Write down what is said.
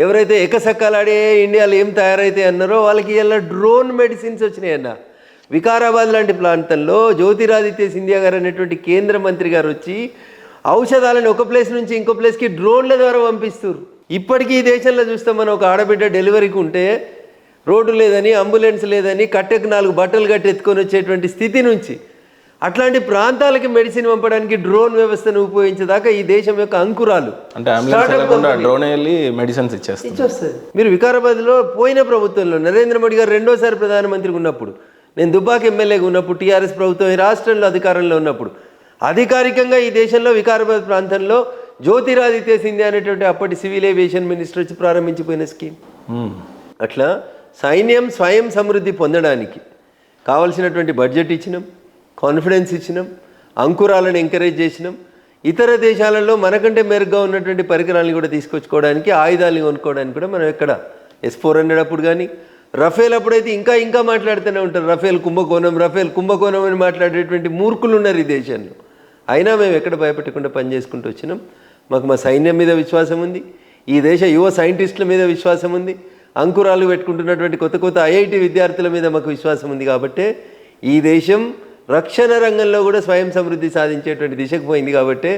ఎవరైతే ఎకసక్కలాడే ఇండియాలో ఏం తయారైతే అన్నారో వాళ్ళకి ఇలా డ్రోన్ మెడిసిన్స్ వచ్చినాయన్న. వికారాబాద్ లాంటి ప్రాంతంలో జ్యోతిరాదిత్య సింధియా గారు అనేటువంటి కేంద్ర మంత్రి గారు వచ్చి ఔషధాలను ఒక ప్లేస్ నుంచి ఇంకో ప్లేస్కి డ్రోన్ల ద్వారా పంపిస్తారు. ఇప్పటికీ ఈ దేశంలో చూస్తాం, మనం ఒక ఆడబిడ్డ డెలివరీకి ఉంటే రోడ్డు లేదని, అంబులెన్స్ లేదని, కట్టెకు 4 బట్టలు కట్టి ఎత్తుకొని వచ్చేటువంటి స్థితి నుంచి అట్లాంటి ప్రాంతాలకి మెడిసిన్ పంపడానికి డ్రోన్ వ్యవస్థను ఉపయోగించేదాకా ఈ దేశం యొక్క అంకురాలు. అంటే మెడిసిన్స్ ఇచ్చేస్తుంది. మీరు వికారాబాద్లో పోయిన ప్రభుత్వంలో నరేంద్ర మోడీ గారు 2వ సారి ప్రధానమంత్రిగా ఉన్నప్పుడు, నేను దుబ్బాక ఎమ్మెల్యేగా ఉన్నప్పుడు, టీఆర్ఎస్ ప్రభుత్వం ఈ రాష్ట్రంలో అధికారంలో ఉన్నప్పుడు అధికారికంగా ఈ దేశంలో వికారాబాద్ ప్రాంతంలో జ్యోతిరాదిత్య సింధియా అనేటువంటి అప్పటి సివిల్ ఏవియేషన్ మినిస్టర్ వచ్చి ప్రారంభించిపోయిన స్కీమ్. అట్లా సైన్యం స్వయం సమృద్ధి పొందడానికి కావలసినటువంటి బడ్జెట్ ఇచ్చినాం, కాన్ఫిడెన్స్ ఇచ్చినాం, అంకురాలను ఎంకరేజ్ చేసినాం. ఇతర దేశాలలో మనకంటే మెరుగ్గా ఉన్నటువంటి పరికరాలను కూడా తీసుకొచ్చుకోవడానికి, ఆయుధాలను కొనుక్కోవడానికి కూడా మనం ఎక్కడ S-400 అప్పుడు కానీ, రఫేల్ అప్పుడైతే ఇంకా మాట్లాడుతూనే ఉంటారు. రఫేల్ కుంభకోణం అని మాట్లాడేటువంటి మూర్ఖులు ఉన్నారు ఈ దేశంలో. అయినా మేము ఎక్కడ భయపెట్టకుండా పనిచేసుకుంటూ వచ్చినాం. మాకు మా సైన్యం మీద విశ్వాసం ఉంది, ఈ దేశ యువ సైంటిస్టుల మీద విశ్వాసం ఉంది, అంకురాలు పెట్టుకుంటున్నటువంటి కొత్త IIT విద్యార్థుల మీద మాకు విశ్వాసం ఉంది. కాబట్టే ఈ దేశం రక్షణ రంగంలో కూడా స్వయం సమృద్ధి సాధించేటువంటి దిశకు పోయింది. కాబట్టే